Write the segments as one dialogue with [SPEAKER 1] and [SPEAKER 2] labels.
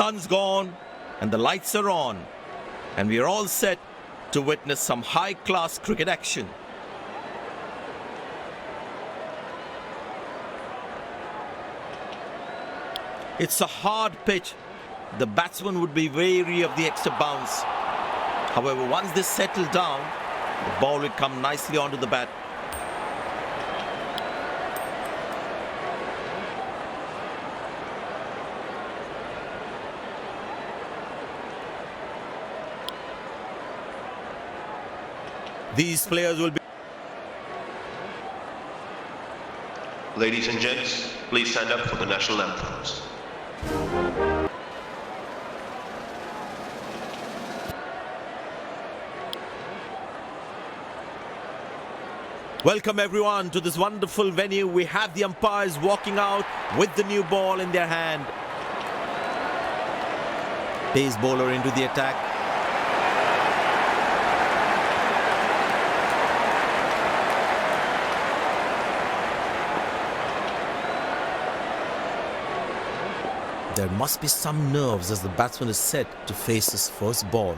[SPEAKER 1] run's gone and the lights are on, and we are all set to witness some high-class cricket action. It's a hard pitch. The batsman would be wary of the extra bounce. However, once they settle down, the ball will come nicely onto the bat. These players will be...
[SPEAKER 2] Ladies and gents, please stand up for the national anthems.
[SPEAKER 1] Welcome everyone to this wonderful venue. We have the umpires walking out with the new ball in their hand. Pace bowler into the attack. There must be some nerves as the batsman is set to face his first ball.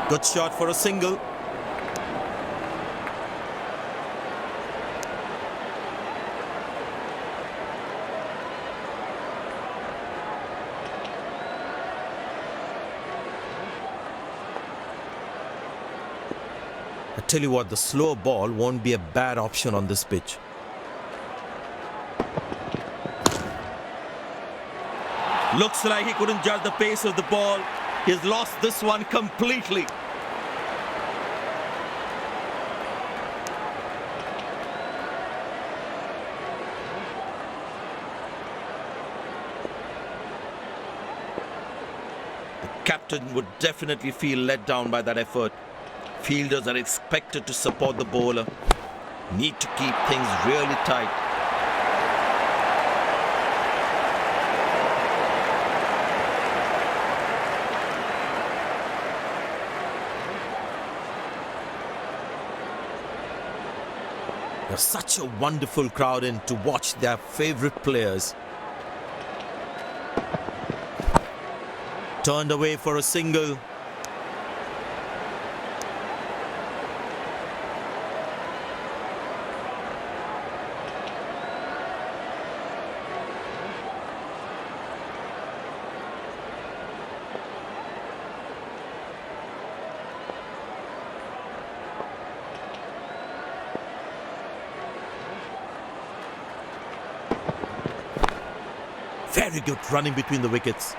[SPEAKER 1] Good shot for a single. I tell you what, the slow ball won't be a bad option on this pitch. Looks like he couldn't judge the pace of the ball. He's lost this one completely. The captain would definitely feel let down by that effort. Fielders are expected to support the bowler. Need to keep things really tight. There's such a wonderful crowd in to watch their favorite players. Turned away for a single. Very good running between the wickets.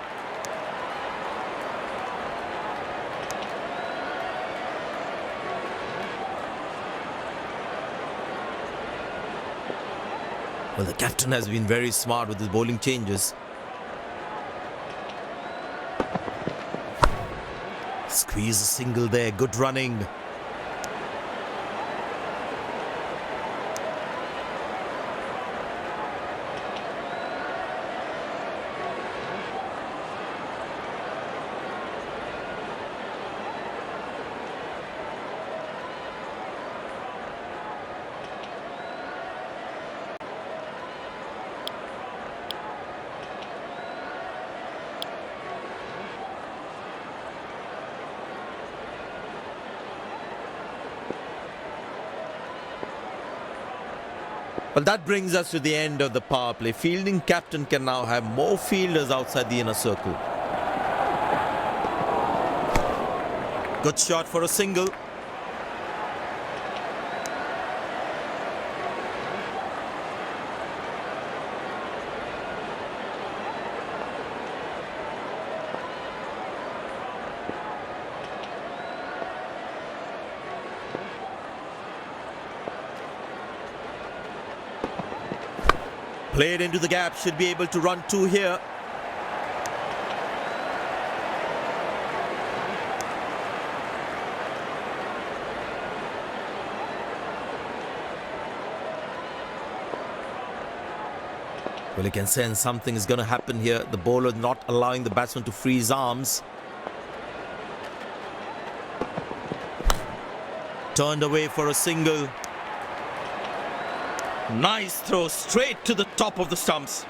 [SPEAKER 1] Well, the captain has been very smart with his bowling changes. Squeeze a single there, good running. Well, that brings us to the end of the power play. Fielding captain can now have more fielders outside the inner circle. Good shot for a single. Played into the gap, should be able to run two here. Well, you can sense something is going to happen here. The bowler not allowing the batsman to free his arms. Turned away for a single. Nice throw straight to the top of the stumps.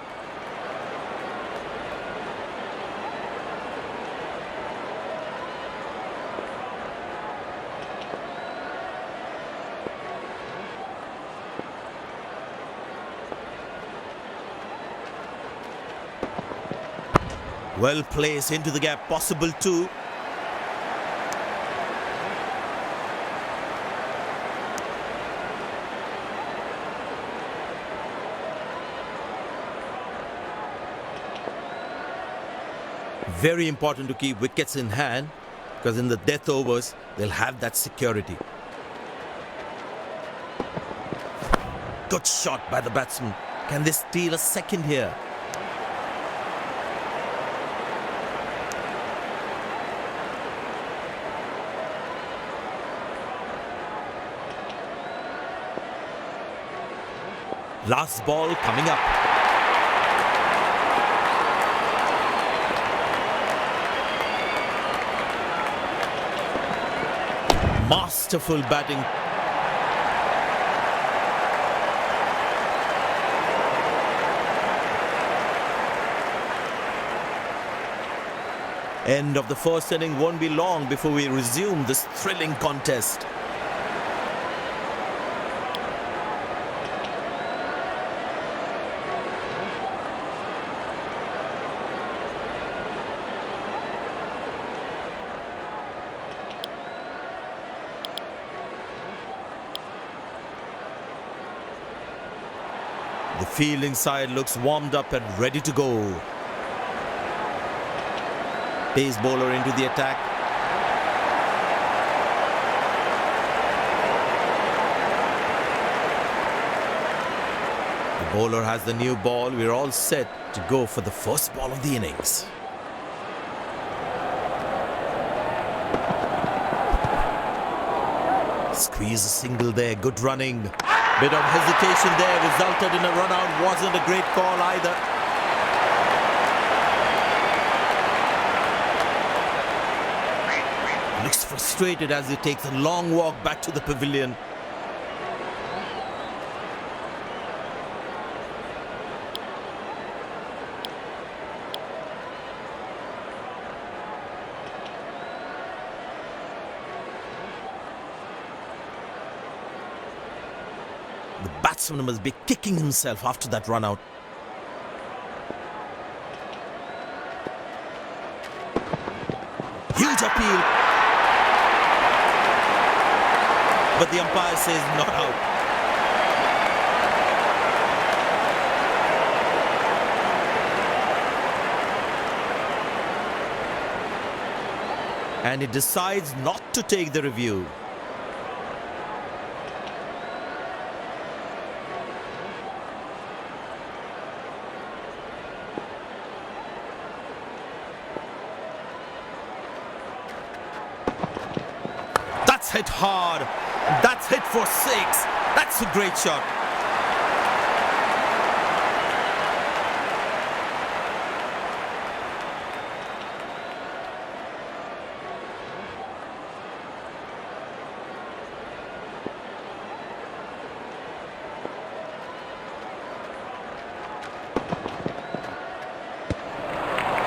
[SPEAKER 1] Well placed into the gap, possible too. Very important to keep wickets in hand, because in the death overs, they'll have that security. Good shot by the batsman. Can they steal a second here? Last ball coming up. Masterful batting. End of the first inning won't be long before we resume this thrilling contest. The fielding side looks warmed up and ready to go. Pace bowler into the attack. The bowler has the new ball. We're all set to go for the first ball of the innings. Squeeze a single there. Good running. Bit of hesitation there resulted in a run out. Wasn't a great call either. Looks frustrated as he takes a long walk back to the pavilion. The batsman must be kicking himself after that run out. Huge appeal. But the umpire says not out. And he decides not to take the review. That's hit hard. That's hit for 6. That's a great shot.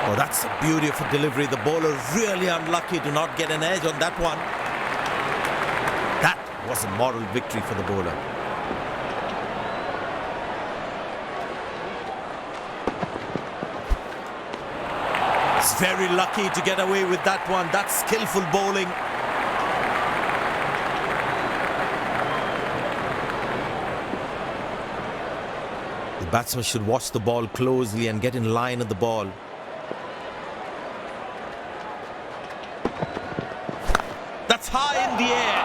[SPEAKER 1] Oh, that's a beauty of a delivery. The bowler really unlucky to not get an edge on that one. That was a moral victory for the bowler. He's very lucky to get away with that one. That's skillful bowling. The batsman should watch the ball closely and get in line of the ball. That's high in the air.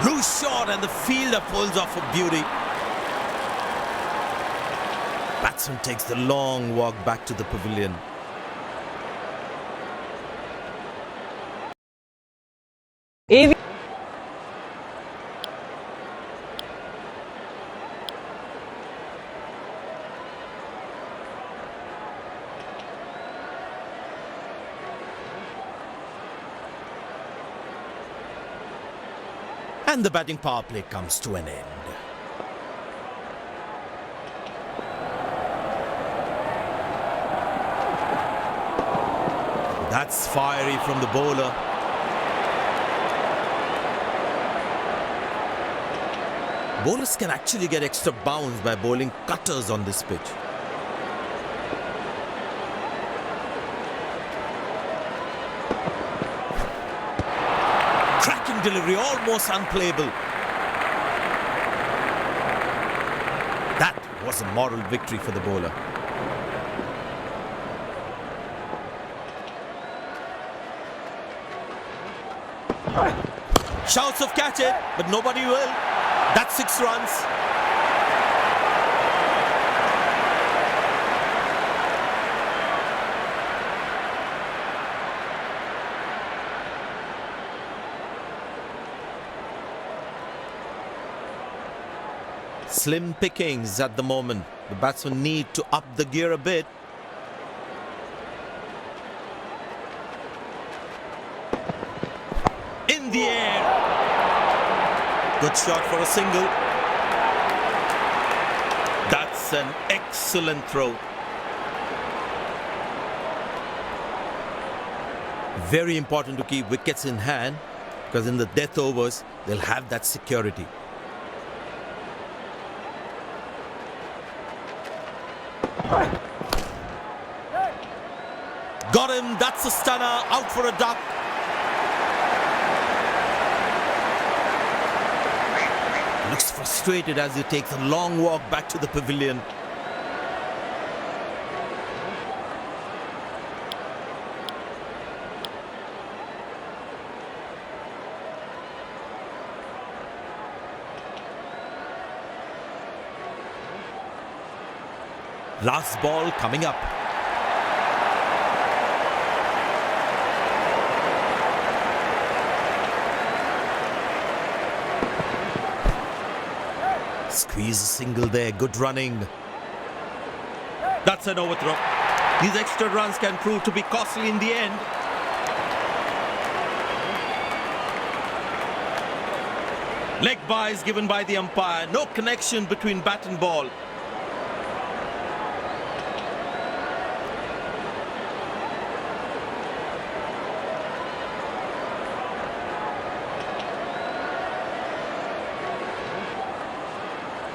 [SPEAKER 1] Loose shot and the fielder pulls off a beauty. Batsman takes the long walk back to the pavilion. And the batting power play comes to an end. That's fiery from the bowler. Bowlers can actually get extra bounce by bowling cutters on this pitch. Cracking delivery, almost unplayable. That was a moral victory for the bowler. Shouts of catch it, but nobody will. That's 6 runs. Slim pickings at the moment. The batsmen need to up the gear a bit. In the air. Good shot for a single. That's an excellent throw. Very important to keep wickets in hand, because in the death overs, they'll have that security. Got him, that's a stunner, out for a duck. Looks frustrated as he takes a long walk back to the pavilion. Last ball coming up. Squeeze a single there, good running. That's an overthrow. These extra runs can prove to be costly in the end. Leg bye is given by the umpire. No connection between bat and ball.